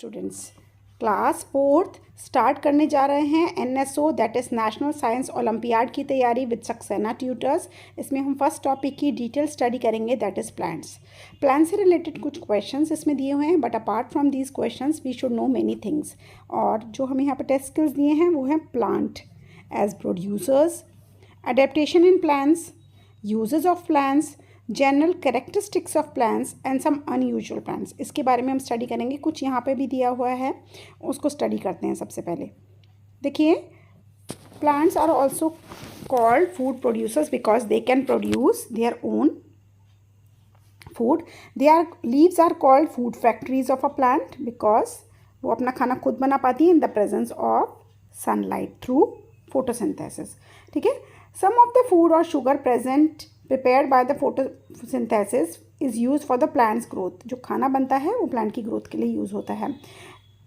Students, class 4th start करने जा रहे हैं NSO that is national science olympiad की तैयारी विद सक्सेना ट्यूटर्स। इसमें हम फर्स्ट टॉपिक की डिटेल स्टडी करेंगे दैट इज़ प्लांट्स। प्लांट से रिलेटेड कुछ क्वेश्चंस इसमें दिए हुए हैं, but apart from these questions we should know many things. और जो हमें यहाँ पर टेस्ट स्किल्स दिए हैं वो हैं plant as producers, adaptation in plants, uses of plants, general characteristics of plants and some unusual plants. इसके बारे में हम स्टडी करेंगे। कुछ यहाँ पे भी दिया हुआ है, उसको स्टडी करते हैं। सबसे पहले देखिए, plants are also called food producers because they can produce their own food. Leaves are called food factories of a plant because वो अपना खाना खुद बना पाती है in the presence of sunlight through photosynthesis. ठीक है, सम ऑफ द फूड और sugar present prepared by the photosynthesis is used for the plant's growth। जो खाना बनता है वो प्लांट की ग्रोथ के लिए यूज़ होता है।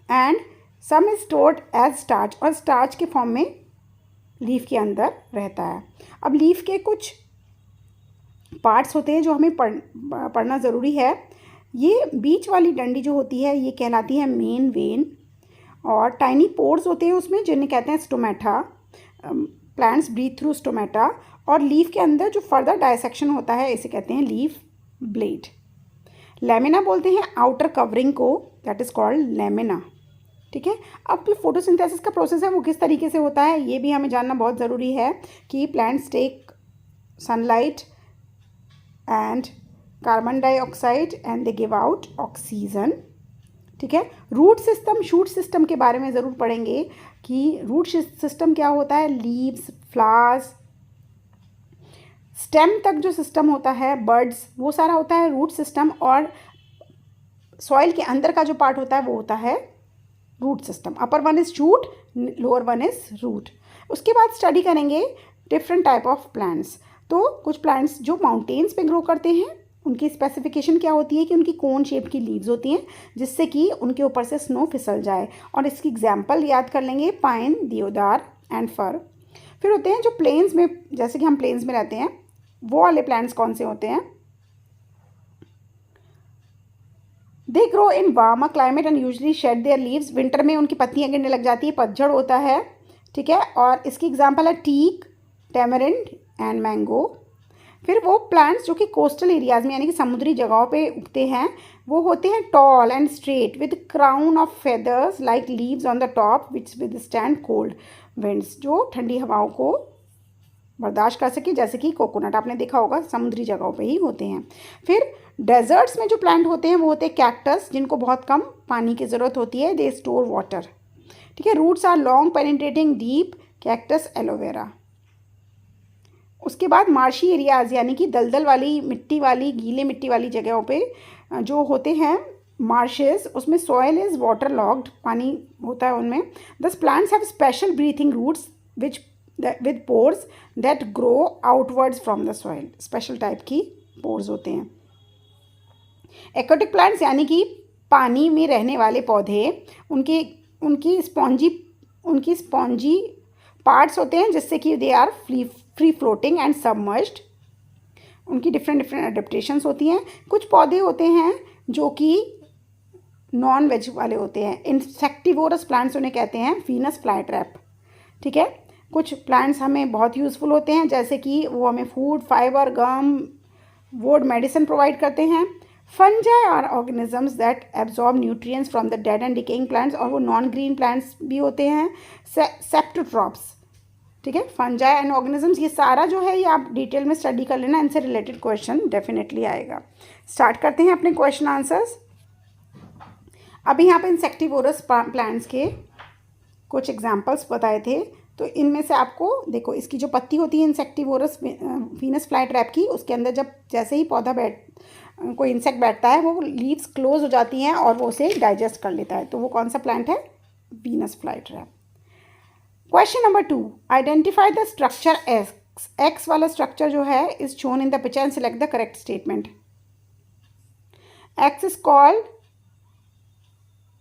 and some is stored as starch, और स्टार्च के फॉर्म में लीफ के अंदर रहता है। अब लीफ के कुछ पार्ट्स होते हैं जो हमें पढ़ना ज़रूरी है। ये बीच वाली डंडी जो होती है ये कहलाती है मेन वेन, और टाइनी पोर्स होते हैं उसमें जिन्हें कहते हैं stomata. Plants breathe through stomata. और लीफ के अंदर जो फर्दर डायसेक्शन होता है इसे कहते हैं लीफ ब्लेड। लेमिना बोलते हैं आउटर कवरिंग को, दैट इज़ कॉल्ड लेमिना। ठीक है, अब जो फोटोसिंथेसिस का प्रोसेस है वो किस तरीके से होता है ये भी हमें जानना बहुत ज़रूरी है कि plants take sunlight and carbon dioxide and they give out oxygen. ठीक है, रूट सिस्टम, शूट सिस्टम के बारे में ज़रूर पढ़ेंगे कि रूट सिस्टम क्या होता है। लीव्स, फ्लावर्स, स्टेम तक जो सिस्टम होता है, बर्ड्स, वो सारा होता है रूट सिस्टम। और सॉइल के अंदर का जो पार्ट होता है वो होता है root system. Upper one is shoot, lower one is root. उसके बाद स्टडी करेंगे डिफरेंट टाइप ऑफ प्लांट्स। तो कुछ प्लांट्स जो माउंटेन्स पे ग्रो करते हैं उनकी स्पेसिफिकेशन क्या होती है कि उनकी कोन शेप की लीव्स होती हैं जिससे कि उनके ऊपर से स्नो फिसल जाए। और इसकी एग्जाम्पल याद कर लेंगे, पाइन, देवदार एंड फर। फिर होते हैं जो प्लेन्स में, जैसे कि हम प्लेन्स में रहते हैं, वो वाले प्लांट्स कौन से होते हैं। दे grow in warmer climate and usually shade there leaves. Winter में उनकी पत्तियां गिरने लग जाती है, पतझड़ होता है। ठीक है, और इसकी एग्जाम्पल है टीक, टेमरिंड एंड मैंगो। फिर वो प्लांट्स जो कि कोस्टल एरियाज में यानी कि समुद्री जगहों पे उगते हैं वो होते हैं tall and straight with crown of feathers like leaves on the top which with stand cold winds. जो ठंडी हवाओं को बर्दाश्त कर सके, जैसे कि कोकोनट आपने देखा होगा समुद्री जगहों पे ही होते हैं। फिर डेजर्ट्स में जो प्लांट होते हैं वो होते हैं कैक्टस, जिनको बहुत कम पानी की ज़रूरत होती है। They store water. ठीक है, roots are long penetrating deep, cactus, aloe vera. उसके बाद मार्शी एरियाज यानी कि दलदल वाली मिट्टी वाली, गीले मिट्टी वाली जगहों पे जो होते हैं मार्शेस, उसमें सॉयल इज़ वाटर लॉक्ड, पानी होता है उनमें। These plants have special breathing roots which with pores that grow outwards from the soil। Special type की पोर्स होते हैं। एक्वाटिक प्लांट्स यानी कि पानी में रहने वाले पौधे, उनकी स्पॉन्जी पार्ट्स होते हैं जिससे कि they are free floating and submerged. उनकी डिफरेंट एडेप्टेशंस होती हैं। कुछ पौधे होते हैं जो कि नॉन वेज वाले होते हैं। इंसेक्टिवोरस प्लांट्स उन्हें कहते हैं, वीनस फ्लाई ट्रैप। ठीक है, कुछ प्लांट्स हमें बहुत यूज़फुल होते हैं जैसे कि वो हमें food, fibre, gum, wood, medicine provide करते हैं। Fungi are organisms that absorb nutrients from the dead and decaying plants, और वो नॉन ग्रीन प्लांट्स भी होते हैं, सेप्टोट्रॉप्स। ठीक है, फंजाई एंड ऑर्गेनिजम्स, ये सारा जो है ये आप डिटेल में स्टडी कर लेना, इनसे रिलेटेड क्वेश्चन डेफिनेटली आएगा। स्टार्ट करते हैं अपने क्वेश्चन आंसर्स। अभी यहाँ पे इंसेक्टिवोरस प्लांट्स के कुछ एग्जाम्पल्स बताए थे, तो इनमें से आपको देखो, इसकी जो पत्ती होती है इंसेक्टिवोरस वीनस फ्लाई ट्रैप की, उसके अंदर जब जैसे ही कोई इंसेक्ट बैठता है वो लीव्स क्लोज हो जाती हैं और वो उसे डाइजेस्ट कर लेता है। तो वो कौन सा प्लांट है, Venus fly trap. Question number 2, identify the structure X. X वाला स्ट्रक्चर जो है is shown in the picture and select the correct statement. X is called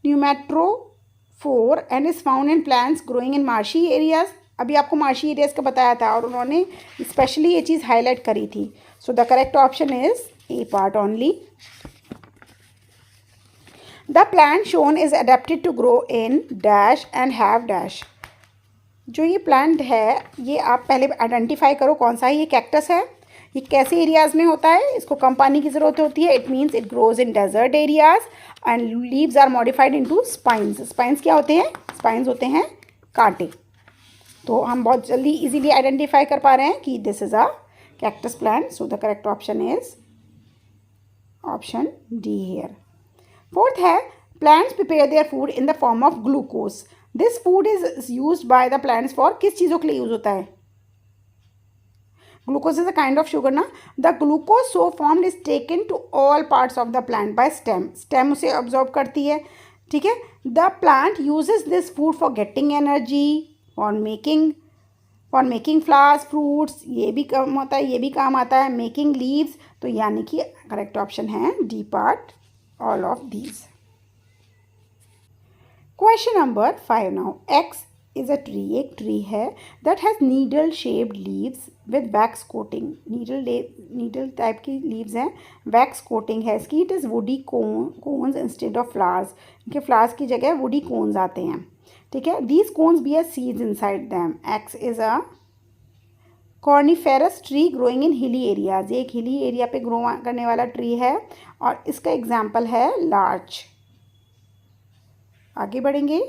pneumatophore and is found in plants growing in marshy areas. अभी आपको marshy areas का बताया था और उन्होंने स्पेशली ये चीज़ हाईलाइट करी थी। So the correct option is A part only. The plant shown is adapted to grow in dash and have dash. जो ये प्लांट है ये आप पहले आइडेंटिफाई करो कौन सा है। ये कैक्टस है। ये कैसे एरियाज़ में होता है, इसको कम पानी की ज़रूरत होती है। It means it grows in desert areas and leaves are modified into spines. Spines क्या होते हैं? स्पाइंस होते हैं कांटे। तो हम बहुत जल्दी इजीली आइडेंटिफाई कर पा रहे हैं कि this is a cactus plant. So the correct option is option D here. Fourth है plants prepare their food in the form of glucose. This food is used by the plants for किस चीज़ों के लिए use होता है? Glucose is a kind of sugar ना। The glucose so formed is taken to all parts of the plant by stem. Stem उसे absorb करती है, ठीक है। The plant uses this food for getting energy, for making flowers, fruits, ये भी काम होता है, ये भी काम आता है, मेकिंग लीव्स। तो यानी कि करेक्ट ऑप्शन है D part, all of these. Question number 5 now. X is a tree, एक ट्री है that has needle shaped leaves with wax coating. Needle type की लीव्स हैं, वैक्स कोटिंग है इसकी। It is woody cones instead of flowers. इनके flowers की जगह woody cones आते हैं, ठीक है। These cones bear seeds inside them. X is a coniferous tree growing in hilly areas. ये एक हिली एरिया पे ग्रो करने वाला ट्री है और इसका एग्जाम्पल है लार्च। आगे बढ़ेंगे।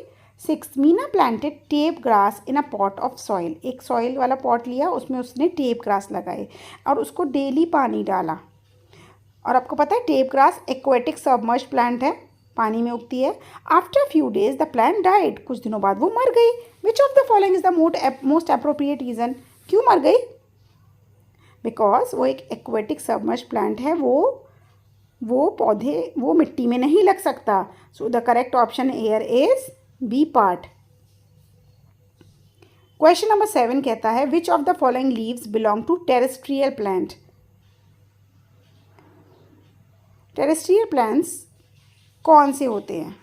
6 Meena planted tape grass in a pot of soil. एक सॉइल वाला पॉट लिया, उसमें उसने टेप ग्रास लगाए और उसको डेली पानी डाला। और आपको पता है tape grass aquatic submerged plant है, पानी में उगती है। After few days the plant died. कुछ दिनों बाद वो मर गई। विच of the following is the most appropriate reason? क्यों मर गई? बिकॉज वो एक एक्वेटिक सबमर्ज्ड प्लांट है, वो पौधे वो मिट्टी में नहीं लग सकता। So the correct option here is B part. Question number 7 कहता है which of the following leaves belong to terrestrial plant. Terrestrial plants कौन से होते हैं?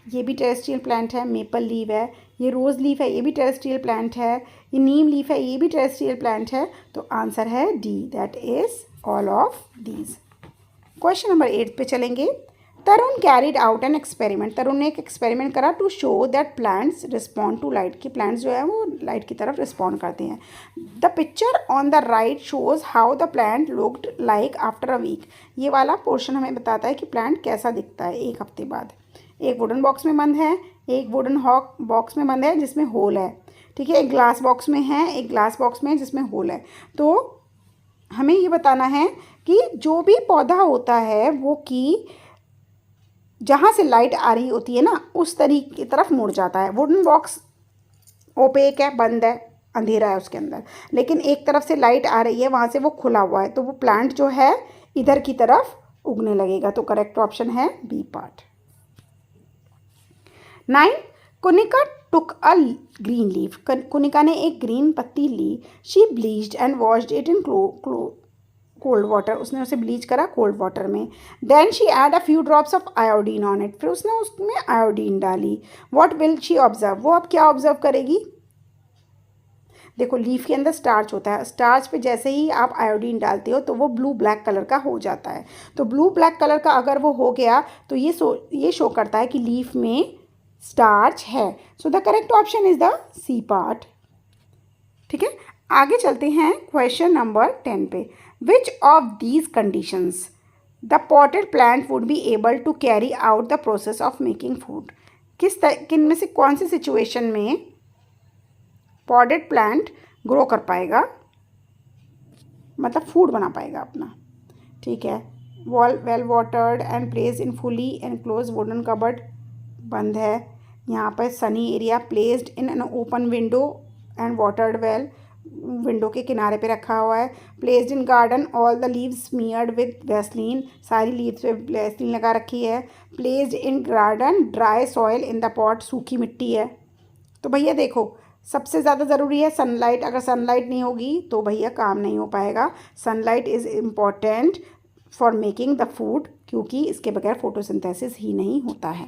ये भी टेरेस्ट्रियल प्लांट है, मेपल लीव है। ये रोज़ लीफ है, ये भी टेरेस्ट्रियल प्लांट है। ये नीम लीफ है, ये भी टेरेस्ट्रियल प्लांट है। तो आंसर है D, that is all of these. Question number 8 पे चलेंगे। Tarun carried out an experiment. Tarun ने एक एक्सपेरिमेंट करा to show that plants respond to light, कि प्लांट्स जो है वो लाइट की तरफ रिस्पॉन्ड करते हैं। The picture on the right shows how the plant looked like after a week. ये वाला पोर्शन हमें बताता है कि प्लांट कैसा दिखता है एक हफ्ते बाद। एक वुडन बॉक्स में बंद है, एक वुडन बॉक्स में बंद है जिसमें होल है, ठीक है। एक ग्लास बॉक्स में है, एक ग्लास बॉक्स में है जिसमें होल है। तो हमें ये बताना है कि जो भी पौधा होता है वो कि जहाँ से लाइट आ रही होती है ना उस तरीके की तरफ मुड़ जाता है। वुडन बॉक्स ओपेक है, बंद है, अंधेरा है उसके अंदर, लेकिन एक तरफ से लाइट आ रही है, वहाँ से वो खुला हुआ है, तो वो प्लांट जो है इधर की तरफ उगने लगेगा। तो करेक्ट ऑप्शन है B part. 9 Kunika took a green leaf. Kunika ने एक ग्रीन पत्ती ली। She bleached and washed it in cold water. उसने उसे ब्लीच करा कोल्ड वाटर में। Then she added a few drops of iodine on it. फिर उसने उसमें आयोडीन डाली। What will she observe? वो अब क्या ऑब्जर्व करेगी? देखो लीफ के अंदर स्टार्च होता है, स्टार्च पे जैसे ही आप आयोडीन डालते हो तो वो ब्लू ब्लैक कलर का हो जाता है। तो ब्लू ब्लैक कलर का अगर वो हो गया तो ये शो करता है कि लीफ में स्टार्च है। So the correct option is the C part, ठीक है। आगे चलते हैं क्वेश्चन नंबर 10 पे। Which of these conditions the potted plant would be able to carry out the process of making food. किन में से कौन सी सिचुएशन में पॉटेड प्लांट ग्रो कर पाएगा, मतलब फूड बना पाएगा अपना, ठीक है। Well watered and place in fully enclose wooden cupboard, बंद है। यहाँ पर sunny area, placed in an open window and watered well, window के किनारे पे रखा हुआ है। Placed in garden, all the leaves smeared with Vaseline, सारी लीव्स पे वैसलीन लगा रखी है। Placed in garden, dry soil in the pot, सूखी मिट्टी है। तो भैया देखो सबसे ज़्यादा ज़रूरी है सनलाइट। अगर सनलाइट नहीं होगी तो भैया काम नहीं हो पाएगा। Sunlight is important for making the food, क्योंकि इसके बगैर फोटोसिंथेसिस ही नहीं होता है।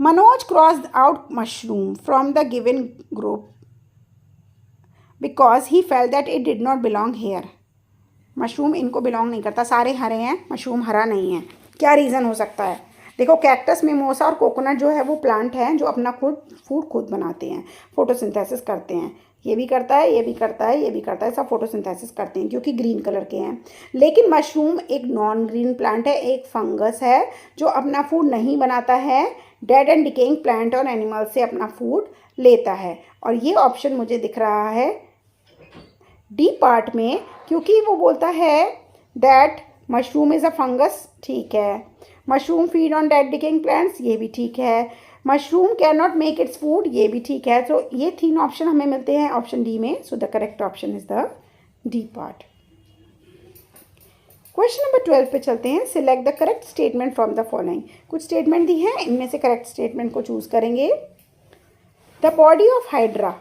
Manoj crossed out mushroom from the given group because he felt that it did not belong here. Mushroom इनको बिलोंग नहीं करता, सारे हरे हैं, मशरूम हरा नहीं है। क्या रीज़न हो सकता है? देखो कैक्टस, मिमोसा और कोकोनट जो है वो प्लांट हैं जो अपना फूड खुद बनाते हैं, फोटोसिंथेसिस करते हैं। ये भी करता है, ये भी करता है, ये भी करता है, सब फोटोसिंथेसिस करते हैं क्योंकि ग्रीन कलर के हैं। लेकिन मशरूम एक नॉन ग्रीन प्लांट है, एक फंगस है जो अपना फूड नहीं बनाता है, डेड एंड डिकेइंग प्लांट और एनिमल से अपना फूड लेता है। और ये ऑप्शन मुझे दिख रहा है डी पार्ट में, क्योंकि वो बोलता है that mushroom is a fungus, ठीक है। Mushroom feed on dead decaying plants, ये भी ठीक है। Mushroom can not make its food, ये भी ठीक है। तो ये 3 ऑप्शन हमें मिलते हैं ऑप्शन डी में। सो the correct option is the D part. Question number 12 पे चलते हैं। Select the correct statement from the following. कुछ स्टेटमेंट दी हैं, इनमें से करेक्ट स्टेटमेंट को चूज करेंगे। The body of hydra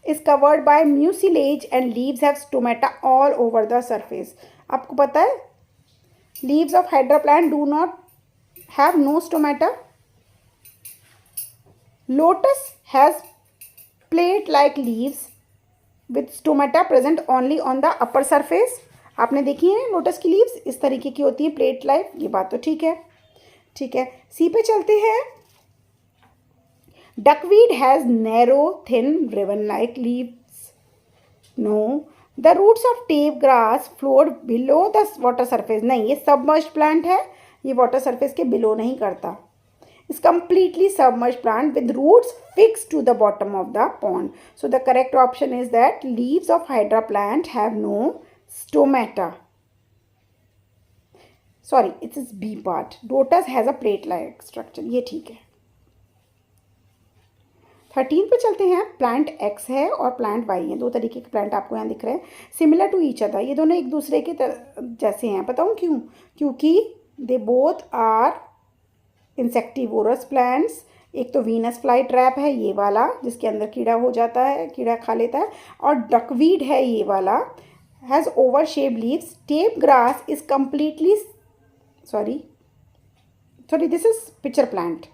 is covered by mucilage and leaves have stomata all over the surface. आपको पता है leaves of hydra plant do not have no stomata. Lotus has plate like leaves with stomata present only on the upper surface. आपने देखी है lotus की leaves इस तरीके की होती है, प्लेट लाइक। ये बात तो ठीक है, ठीक है। सी पे चलते हैं। Duckweed has narrow thin ribbon like leaves. No. The roots of tape grass flowed below the water surface. नहीं, ये सबमर्ज प्लांट है, ये वाटर सरफेस के बिलो नहीं करता। इस completely submerge plant with roots fix to the bottom of the pond. So the correct option is that leaves of hydra plant have no stomata. Sorry, it is B part. Lotus has a plate like structure, ये ठीक है। 13 पे चलते हैं। Plant x है और plant Y है, 2 तरीके के प्लांट आपको यहाँ दिख रहे हैं, सिमिलर टू ईच अदर। ये दोनों एक दूसरे के जैसे हैं। बताऊँ क्यों? क्योंकि they both are insectivorous plants. एक तो वीनस फ्लाई ट्रैप है ये वाला, जिसके अंदर कीड़ा हो जाता है, कीड़ा खा लेता है, और डकवीड है ये वाला, has oval shape leaves. Tape grass is completely sorry this is pitcher plant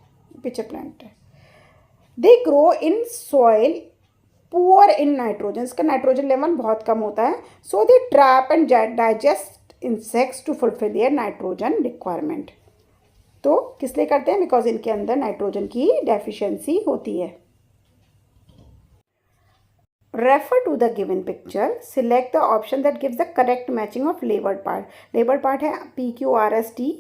है। They grow in soil poor in nitrogen. इसका नाइट्रोजन लेवल बहुत कम होता है। So they trap and digest insects to fulfil their nitrogen requirement. तो किस लिए करते हैं? बिकॉज इनके अंदर नाइट्रोजन की डेफिशिएंसी होती है। Refer to the given picture, select the option that gives the correct matching of labelled part. Labelled part है PQRST,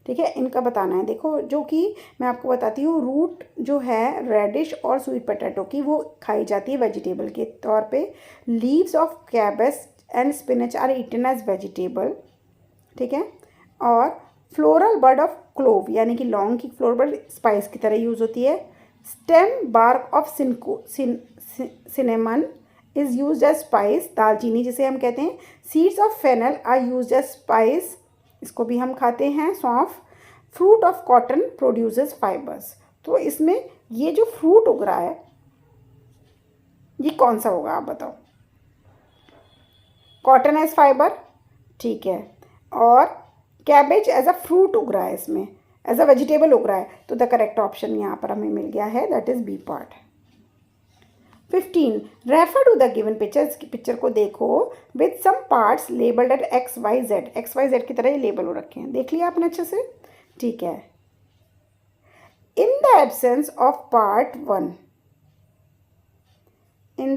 ठीक है, इनका बताना है। देखो, जो कि मैं आपको बताती हूँ, रूट जो है रेडिश और स्वीट पोटैटो की वो खाई जाती है वेजिटेबल के तौर पे। Leaves of cabbage and spinach are eaten as vegetable, ठीक है। और फ्लोरल बड ऑफ क्लोव यानी कि लौंग की फ्लोरल बड स्पाइस की तरह यूज़ होती है। Stem bark of cinnamon is use as spice, दालचीनी जिसे हम कहते हैं। Seeds of fennel are use as spice, इसको भी हम खाते हैं। सौंफ। Fruit of cotton produces fibres. तो इसमें ये जो फ्रूट उग रहा है ये कौन सा होगा, आप बताओ? कॉटन एज फाइबर, ठीक है। और कैबेज एज अ फ्रूट उग रहा है, इसमें एज अ वेजिटेबल उग रहा है। तो द करेक्ट ऑप्शन यहाँ पर हमें मिल गया है, that is B part. 15 refer to the given picture. इसकी पिक्चर को देखो with some parts labelled at XYZ। XYZ की तरह ये लेबल हो रखे हैं, देख लिया आपने अच्छे से, ठीक है। In the absence of part 1 in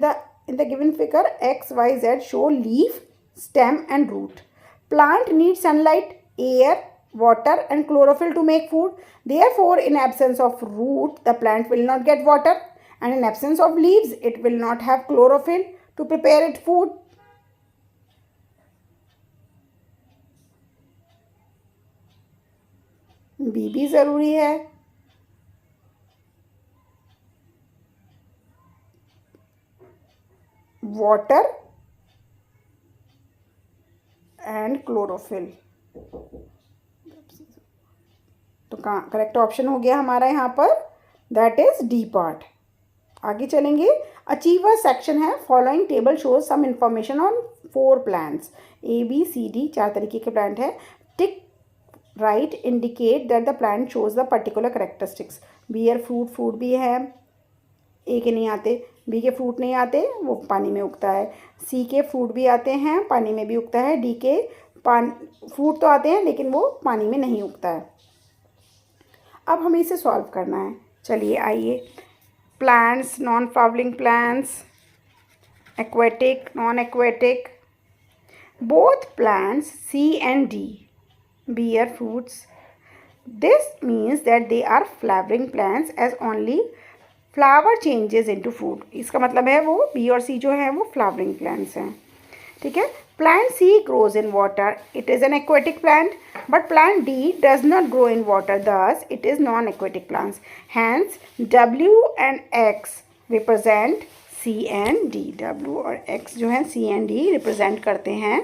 the given figure XYZ show leaf, stem and root. Plant needs sunlight, air, water and chlorophyll to make food. Therefore, in absence of root, the plant will not get water, and in absence of leaves, it will not have chlorophyll to prepare its food. B भी ज़रूरी है। Water and chlorophyll, तो correct option हो गया हमारा यहाँ पर, that is D part. आगे चलेंगे। अचीवर सेक्शन है। Following table shows some information on 4 plants. ABCD 4 तरीके के प्लांट है। Tick right indicate that the plant shows the particular characteristics. Bear fruit भी है, ए के नहीं आते, बी के फ्रूट नहीं आते, वो पानी में उगता है। सी के फ्रूट भी आते हैं, पानी में भी उगता है। डी के पानी फूड तो आते हैं लेकिन वो पानी में नहीं उगता है। अब हमें इसे सॉल्व करना है। चलिए आइए, plants, non flowering plants, aquatic, non-aquatic. Both plants C and D bear fruits. This means that they are flowering plants as only flower changes into fruit. इसका मतलब है वो B और C जो है वो flowering plants हैं, ठीक है। Plant C grows in water. It is an aquatic plant, but plant D does not grow in water. Thus, it is non-aquatic plants. Hence, W and X represent C and D. W और X जो है C and D represent करते हैं.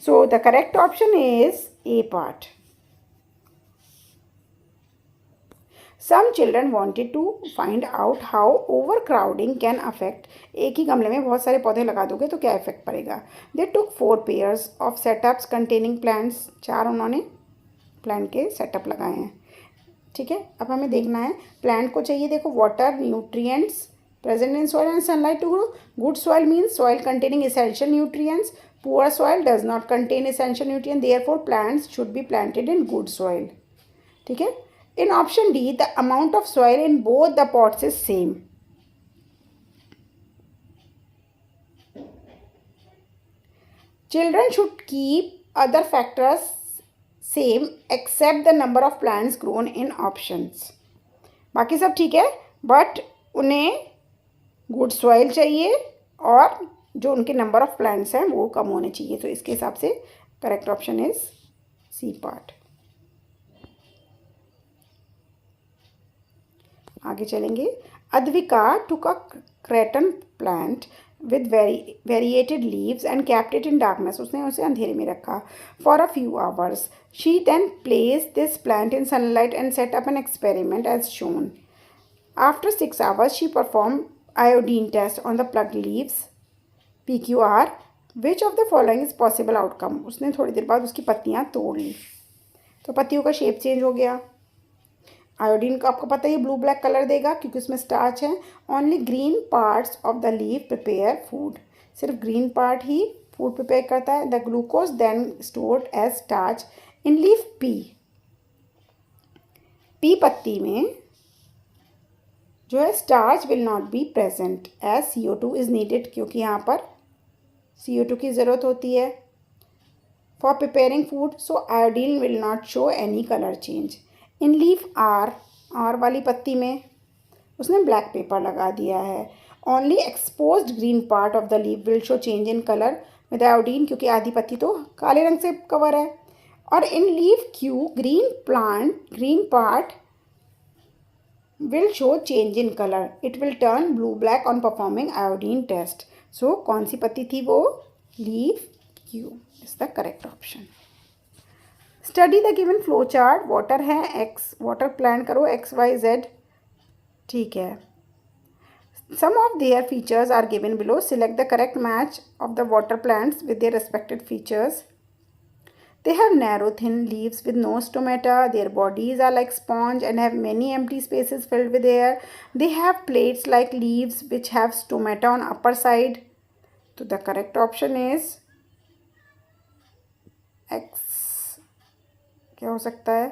So, the correct option is A part. Some children wanted to find out how overcrowding can affect. एक ही गमले में बहुत सारे पौधे लगा दोगे तो क्या इफेक्ट पड़ेगा। They took 4 pairs of setups containing plants. 4 उन्होंने प्लांट के सेटअप लगाए हैं, ठीक है। अब हमें देखना है प्लांट को चाहिए, देखो water, nutrients present in soil and sunlight to grow. Good soil means soil containing essential nutrients. Poor soil does not contain essential nutrients. Therefore, plants should be planted in good soil. ठीक है। In option D, the amount of soil in both the pots is same. Children should keep other factors same except the number of plants grown in options. बाकी सब ठीक है, but उन्हें good soil चाहिए और जो उनके नंबर ऑफ प्लांट्स हैं वो कम होने चाहिए। तो इसके हिसाब से correct option is C part. आगे चलेंगे। Advika took a croton plant with variegated leaves and kept it in darkness. उसने उसे अंधेरे में रखा for a few hours. She then place this plant in sunlight and set up an experiment as shown. After 6 hours she perform iodine test on the plugged leaves. PQR, which of the following is possible outcome? उसने थोड़ी देर बाद उसकी पत्तियाँ तोड़ ली तो पत्तियों का shape change हो गया। आयोडीन का आपको पता है ये ब्लू ब्लैक कलर देगा क्योंकि उसमें स्टार्च है। Only green parts of the leaf prepare food. सिर्फ ग्रीन पार्ट ही फूड प्रिपेयर करता है। The glucose then stored as starch in leaf P. P पत्ती में जो है starch will not be present as CO2 is needed, क्योंकि यहाँ पर CO2 की ज़रूरत होती है for preparing food. So iodine will not show any colour change. In leaf R वाली पत्ती में उसने ब्लैक पेपर लगा दिया है। Only exposed green part of the leaf will show change in colour with iodine, क्योंकि आधी पत्ती तो काले रंग से कवर है। और इन leaf Q green part will show change in color. It will turn blue black on performing iodine test. So कौन सी पत्ती थी वो? Leaf Q is the correct option. Study the given flow chart. Water है X, water plan करो X Y Z, ठीक है। Some of their features are given below. Select the correct match of the water plants with their respective features. They have narrow, thin leaves with no stomata. Their bodies are like sponge and have many empty spaces filled with air. They have plates-like leaves which have stomata on upper side. So the correct option is X. क्या हो सकता है?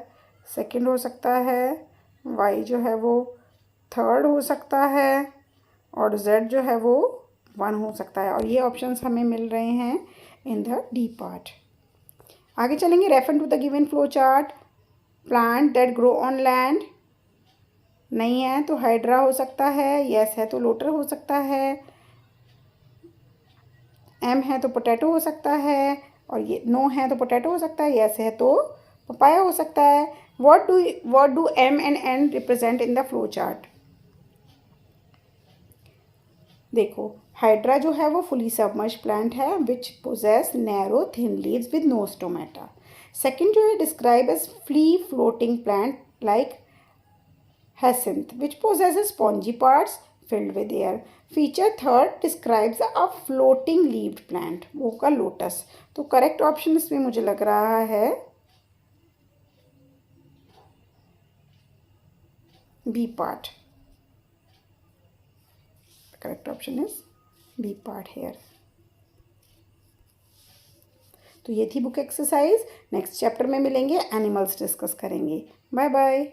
Second हो सकता है, Y जो है वो थर्ड हो सकता है और Z जो है वो 1 हो सकता है। और ये ऑप्शंस हमें मिल रहे हैं इन द D पार्ट। आगे चलेंगे। Refer to the given flow chart. Plant that grow on land नहीं है तो हाइड्रा हो सकता है, यस है तो लोटर हो सकता है, एम है तो पोटैटो हो सकता है, और ये नो है तो पोटैटो हो सकता है, यस है तो पपाया हो सकता है। What do M and N represent in the flow chart? देखो हाइड्रा जो है वो फुली सबमर्ज प्लांट है which possesses narrow thin leaves with no stomata. Second जो है described as free floating plant like hyacinth which possesses spongy parts filled with air. Feature third describes a floating leaved plant, वो का lotus. तो correct option इसमें मुझे लग रहा है B part. Correct option is B part here. तो ये थी बुक एक्सरसाइज। नेक्स्ट चैप्टर में मिलेंगे, एनिमल्स डिस्कस करेंगे। Bye bye.